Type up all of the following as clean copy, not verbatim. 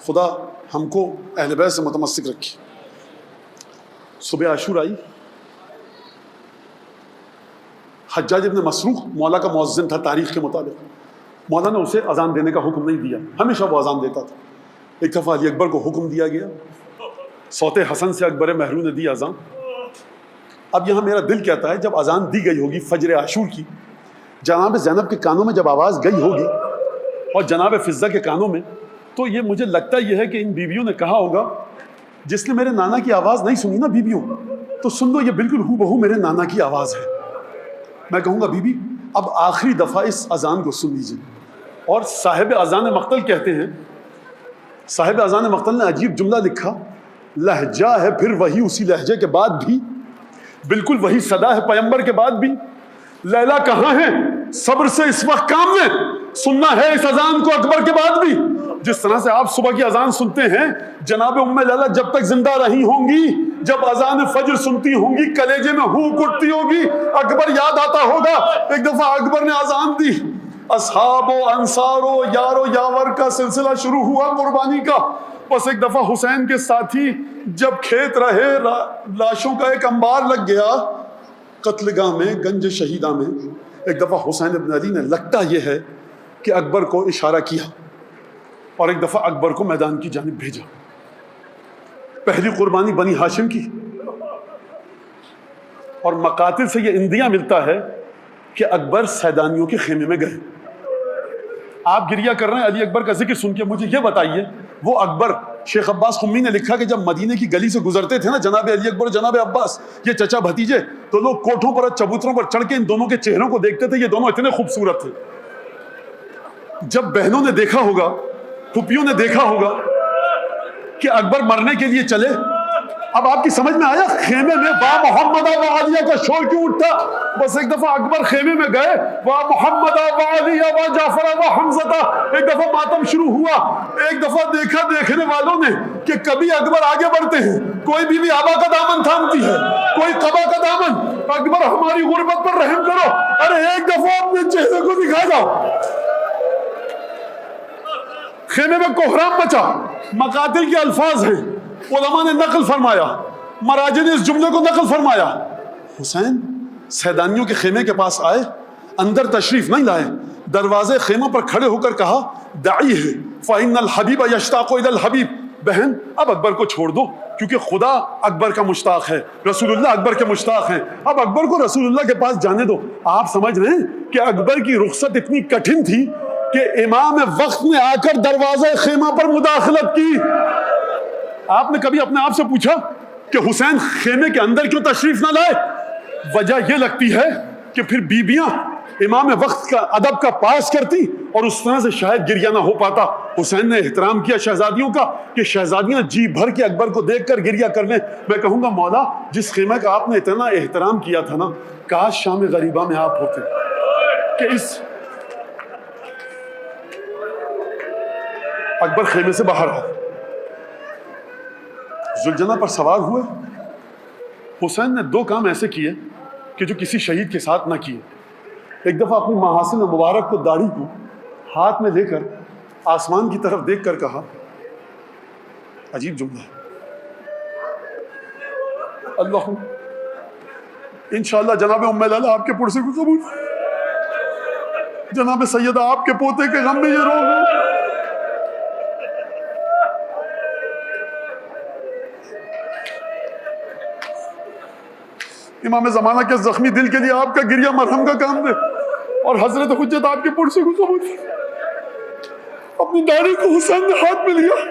خدا ہم کو اہل بیت سے متمسک رکھے۔ صبح عاشور آئی، حجاج ابن مسروق مولا کا مؤذن تھا تاریخ کے مطابق، مولا نے اسے اذان دینے کا حکم نہیں دیا، ہمیشہ وہ اذان دیتا تھا۔ ایک دفعہ علی اکبر کو حکم دیا گیا، صوت حسن سے اکبر مہرو نے دی اذان۔ اب یہاں میرا دل کہتا ہے جب اذان دی گئی ہوگی فجر عاشور کی، جناب زینب کے کانوں میں جب آواز گئی ہوگی اور جناب فضہ کے کانوں میں، تو یہ مجھے لگتا یہ ہے کہ ان بیویوں نے کہا ہوگا جس نے میرے نانا کی آواز نہیں سنی نا بیویوں، تو سن لو یہ بالکل ہو بہو میرے نانا کی آواز ہے۔ میں کہوں گا بی بی اب آخری دفعہ اس اذان کو سن لیجیے۔ اور صاحب اذان مقتل کہتے ہیں، صاحب اذان مقتل نے عجیب جملہ لکھا، لہجہ ہے پھر وہی اسی لہجے کے بعد بھی، بالکل وہی صدا ہے پیمبر کے بعد بھی، لیلا کہاں ہے صبر سے اس وقت کام میں، سننا ہے اس اذان کو اکبر کے بعد بھی۔ جس طرح سے آپ صبح کی اذان سنتے ہیں، جناب ام لیلا جب تک زندہ رہی ہوں گی، جب اذان فجر سنتی ہوں گی کلیجے میں ہوک اٹھتی ہوگی، اکبر یاد آتا ہوگا۔ ایک دفعہ اکبر نے اذان دی، اصحاب و انصار و یار و یاور کا سلسلہ شروع ہوا قربانی کا۔ بس ایک دفعہ حسین کے ساتھی جب کھیت رہے، لاشوں کا ایک انبار لگ گیا قتل گاہ میں، گنج شہیدہ میں۔ ایک دفعہ حسین ابن علی نے لگتا یہ ہے کہ اکبر کو اشارہ کیا اور ایک دفعہ اکبر کو میدان کی جانب بھیجا۔ پہلی قربانی بنی ہاشم کی، اور مقاتل سے یہ اندیہ ملتا ہے کہ اکبر سیدانیوں کے خیمے میں گئے۔ آپ گریہ کر رہے ہیں علی اکبر کا ذکر سن کے، مجھے یہ بتائیے وہ اکبر، شیخ عباس قمی نے لکھا کہ جب مدینے کی گلی سے گزرتے تھے نا جناب علی اکبر اور جناب عباس، یہ چچا بھتیجے، تو لوگ کوٹھوں پر چبوتروں پر چڑھ کے ان دونوں کے چہروں کو دیکھتے تھے، یہ دونوں اتنے خوبصورت تھے۔ جب بہنوں نے دیکھا ہوگا، پھپھیوں نے دیکھا ہوگا کہ اکبر مرنے کے لیے چلے، اب آپ کی سمجھ میں آیا خیمے میں وا محمد و علیہ کا شور کیوں اٹھتا؟ بس ایک دفعہ اکبر خیمے میں گئے، وا محمد و علیہ و جعفر و حمزہ، ایک دفعہ ماتم شروع ہوا۔ ایک دفعہ دیکھا دیکھنے والوں نے کہ کبھی اکبر آگے بڑھتے ہیں، کوئی بھی آبا کا دامن تھامتی ہے، کوئی قبا کا دامن، اکبر ہماری غربت پر رحم کرو، ارے ایک دفعہ اپنے چہرے کو دکھا جاؤ۔ خیمے میں کوہرام مچا، مقاتل کے الفاظ ہیں، علماء نے نقل فرمایا، مراجع نے اس جملے کو نقل فرمایا۔ حسین سیدانیوں کے خیمے کے پاس آئے، اندر تشریف نہیں لائے، دروازے خیمہ پر کھڑے ہو کر کہا دعی ہے فَإِنَّ الْحَبِيبَ يَشْتَاقُ إِلَى الْحَبِيبِ، بہن اب اکبر کو چھوڑ دو کیونکہ خدا اکبر کا مشتاق ہے، رسول اللہ اکبر کے مشتاق ہیں، اب اکبر کو رسول اللہ کے پاس جانے دو۔ آپ سمجھ رہے ہیں کہ اکبر کی رخصت اتنی کٹھن تھی کہ امام وقت نے آ کر دروازے خیمہ پر مداخلت کی۔ آپ نے کبھی اپنے آپ سے پوچھا کہ حسین خیمے کے اندر کیوں تشریف نہ لائے؟ وجہ یہ لگتی ہے کہ پھر بیبیاں امام وقت کا ادب کا پاس کرتی اور اس طرح سے شاید گریہ نہ ہو پاتا۔ حسین نے احترام کیا شہزادیوں کا کہ شہزادیاں جی بھر کے اکبر کو دیکھ کر گریہ کر لیں۔ میں کہوں گا مولا جس خیمے کا آپ نے اتنا احترام کیا تھا نا، کاش شام غریبہ میں آپ ہوتے کہ اس اکبر خیمے سے باہر آئے، ذوالجنہ پر سوار ہوئے۔ حسین نے دو کام ایسے کیے کہ جو کسی شہید کے ساتھ نہ کیے۔ ایک دفعہ اپنی محاسن مبارک کو، داڑھی کو ہاتھ میں لے کر آسمان کی طرف دیکھ کر کہا، عجیب جملہ ہے، اللہ انشاءاللہ جناب ام لیلا آپ کے پرسے کو قبول، جناب سیدہ آپ کے پوتے کے غم میں یہ رو ہو۔ امام زمانہ کے زخمی دل کے لیے آپ کا گریہ مرہم کا کام دے، اور حضرت حجت آپ کے پرسے کو قبول۔ اپنی داڑھی کو حسین نے ہاتھ میں لیا،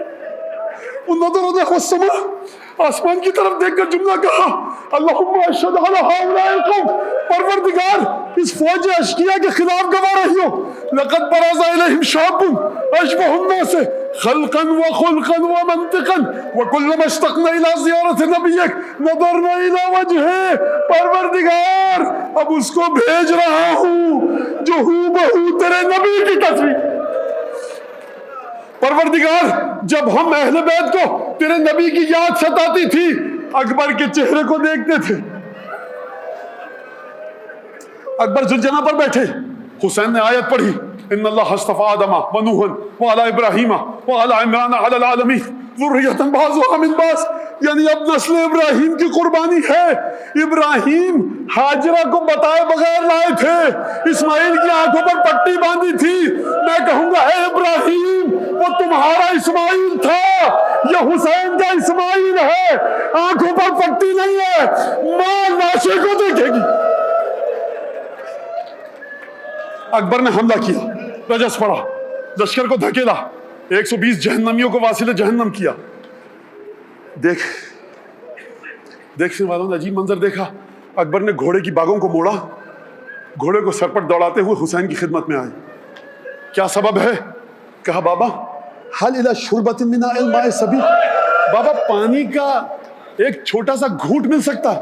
نظر نحو السماء، آسمان کی طرف دیکھ کر جملہ کہا، اللہم اشہد علی ہؤلاء القوم، پروردگار اس فوج اشقیاء کے خلاف گواہ رہی ہو، لقد برز الیہم شاب اشبہ الناس خلقا وخلقا ومنطقا وكلما اشتقنا الى زیارت نبیک نظرنا الى وجہہ، پروردگار اب اس کو بھیج رہا ہوں جو ہو بہو تیرے نبی کی تصویر۔ پروردگار جب ہم اہل بیت کو تیرے نبی کی یاد ستاتی تھی، اکبر کے چہرے کو دیکھتے تھے۔ اکبر ذوالجنہ پر بیٹھے، حسین نے آیت پڑھی، ان اللہ اصطفى آدم ونوحا وعلى ابراہیم وعلى عمران على العالمین ذریۃ بعضها من بعض، یعنی اب نسل ابراہیم کی قربانی ہے۔ ابراہیم ہاجرہ کو بتائے بغیر لائے تھے، اسماعیل کی آنکھوں پر پٹی باندھی تھی۔ میں کہوں گا اے ابراہیم، وہ تمہارا اسماعیل تھا، یہ حسین کا اسماعیل ہے۔ آنکھوں پر پٹی نہیں ہے، ماں لاشے کو دیکھے گی۔ اکبر نے حملہ کیا، رجس پڑا، لشکر کو دھکیلا، 120 جہنمیوں کو واصل جہنم کیا۔ دیکھنے والوں نے عجیب منظر دیکھا۔ اکبر نے گھوڑے کی باگوں کو موڑا، گھوڑے کو سر پر دوڑاتے ہوئے حسین کی خدمت میں آئے۔ کیا سبب ہے؟ کہا بابا حل الی شربۃ من الماء سبیل، بابا پانی کا ایک چھوٹا سا گھونٹ مل سکتا،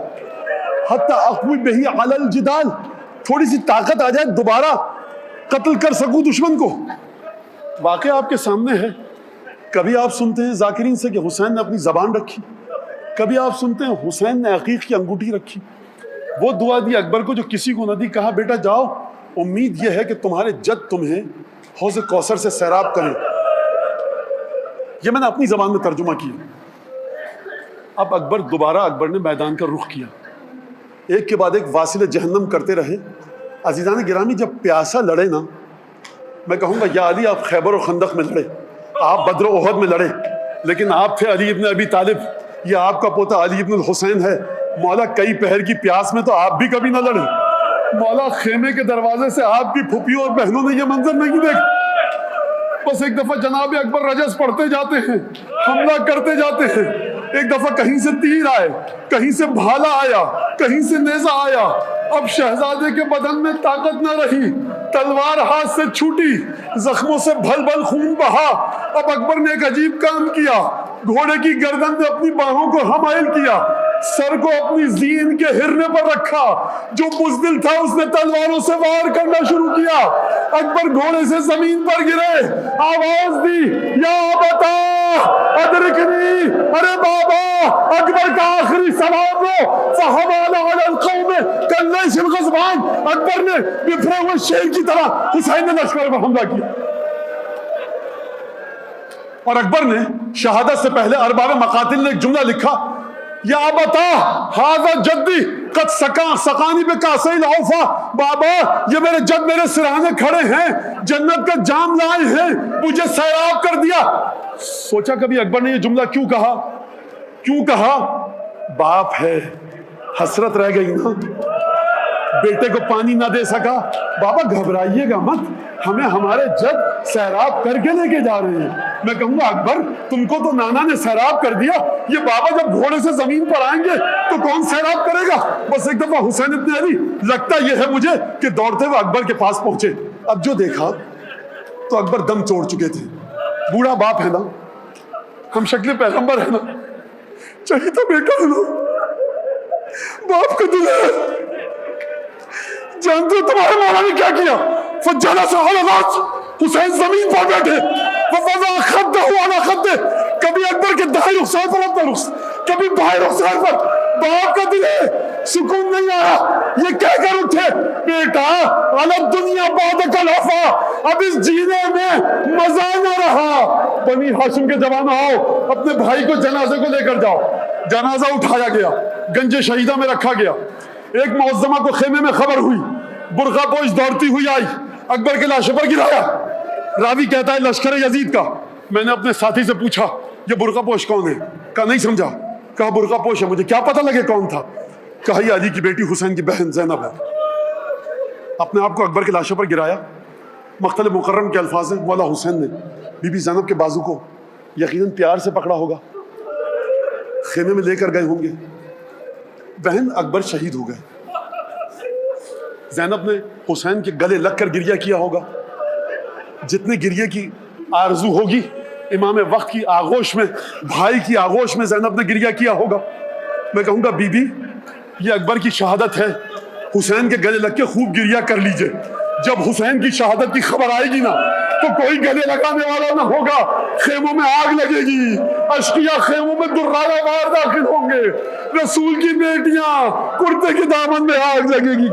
حتی اقوی بہی علی الجدال، تھوڑی سی طاقت آ جائے دوبارہ قتل کر سکوں دشمن کو۔ واقعہ آپ کے سامنے ہے۔ کبھی آپ سنتے ہیں ذاکرین سے کہ حسین نے اپنی زبان رکھی، کبھی آپ سنتے ہیں حسین نے عقیق کی انگوٹھی رکھی۔ وہ دعا دی اکبر کو جو کسی کو نہ دی، کہا بیٹا جاؤ، امید یہ ہے کہ تمہارے جد تمہیں حوض کوثر سے سیراب کریں۔ یہ میں نے اپنی زبان میں ترجمہ کیا۔ اب اکبر نے میدان کا رخ کیا، ایک کے بعد ایک واصل جہنم کرتے رہے۔ عزیزان گرامی، جب پیاسا لڑے نا، میں کہوں گا یا علی آپ خیبر و خندق میں لڑے، آپ بدر و احد میں لڑے، لیکن آپ تھے علی ابن ابی طالب، یہ آپ کا پوتا علی ابن الحسین ہے۔ مولا کئی پہر کی پیاس میں تو آپ بھی کبھی نہ لڑے۔ مولا خیمے کے دروازے سے آپ کی پھپھیوں اور بہنوں نے یہ منظر نہیں دیکھا۔ بس ایک دفعہ جناب اکبر رجس پڑھتے جاتے ہیں، حملہ کرتے جاتے ہیں، ایک دفعہ کہیں سے تیر آئے، کہیں سے بھالا آیا، کہیں سے نیزہ آیا۔ اب شہزادے کے بدن میں طاقت نہ رہی، تلوار ہاتھ سے چھوٹی، زخموں سے بھل بھل خون بہا۔ اب اکبر نے ایک عجیب کام کیا، گھوڑے کی گردن میں اپنی باہوں کو حمائل کیا، سر کو اپنی زین کے ہرنے پر رکھا، جو بزدل تھا اس نے تلواروں سے وار کرنا شروع کیا۔ اکبر گھوڑے سے زمین پر گرے، آواز دی یا ابتا ادرکنی، ارے بابا اکبر کا آخری سلام لو۔ فحمل علی القوم کاللیث الغضبان، اکبر نے بفرے ہوئے شیر کی طرح حسین نے لشکر پر حملہ کیا۔ اور اکبر نے شہادت سے پہلے ارباب مقاتل نے ایک جملہ لکھا، یا ابتا ھذا جدی قد سقانی بکاسئی العوفا، بابا یہ میرے جد میرے سرہانے کھڑے ہیں، جنت کا جام لائے ہیں، مجھے سیراب کر دیا۔ سوچا کبھی اکبر نے یہ جملہ کیوں کہا؟ کیوں کہا؟ باپ ہے، حسرت رہ گئی نا، بیٹے کو پانی نہ دے سکا۔ بابا گھبرائیے گا مت، ہمیں ہمارے جد سیراب کر کے لے کے جا رہے ہیں۔ میں کہوں گا اکبر تم کو تو نانا نے سیراب کر دیا، یہ بابا جب گھوڑے سے زمین پر آئیں گے تو کون سیراب کرے گا؟ بس ایک دفعہ حسین ابن علی، لگتا یہ ہے مجھے کہ دوڑتے ہوئے اکبر کے پاس پہنچے۔ اب جو دیکھا تو اکبر دم توڑ چکے تھے، بوڑھا باپ ہے نا، ہم شکل پیغمبر ہے نا، چاہیے تو بیٹا ہے نا، باپ کا دل ہے۔ جانتے ہو تمہارے مولا نے کیا کیا؟ فجلس علی الارض، حسین زمین پر بیٹھے، ووضع خدہ علی خدہ، کبھی اکبر کے دائیں رخسار پر اپنا رخ، کبھی بائیں رخسار پر۔ باپ کا دل ہے، سکون نہیں آیا، یہ کہہ کر اٹھے، بیٹا علی الدنیا بعدک الوفا، اب اس جینے میں مزہ نہ رہا، بنی ہاشم کے جوان آؤ، اپنے بھائی کو جنازے کو لے کر جاؤ۔ جنازہ اٹھایا گیا، گنج شہیدہ میں رکھا گیا۔ ایک معظمہ کو خیمے میں خبر ہوئی، برقع پوش دوڑتی ہوئی آئی، اکبر کے لاشوں پر گرایا۔ راوی کہتا ہے لشکر یزید کا۔ میں نے اپنے ساتھی سے پوچھا یہ برقع پوش کون ہے؟ کہا نہیں سمجھا۔ کہا برقع پوش ہے، مجھے کیا پتہ لگے کون تھا؟ کہا یہ علی کی بیٹی حسین کی بہن زینب ہے۔ اپنے آپ کو اکبر کے لاشوں پر گرایا۔ مقتل مکرم کے الفاظ ہیں، مولا حسین نے بی بی زینب کے بازو کو یقیناً پیار سے پکڑا ہوگا، خیمے میں لے کر گئے ہوں گے۔ بہن اکبر شہید ہو گئے، زینب نے حسین کے گلے لگ کر گریہ کیا ہوگا، جتنے گریہ کی آرزو ہوگی امام وقت کی آغوش میں، بھائی کی آغوش میں زینب نے گریہ کیا ہوگا۔ میں کہوں گا بی بی یہ اکبر کی شہادت ہے، حسین کے گلے لگ کے خوب گریہ کر لیجئے۔ جب حسین کی شہادت کی خبر آئے گی نا تو کوئی گلے لگانے والا نہ ہوگا، خیموں میں آگ لگے گی، اشقیاء خیموں میں درانہ وار داخل ہوں گے، رسول کی بیٹیاں کرتے کے دامن میں آگ لگے گی۔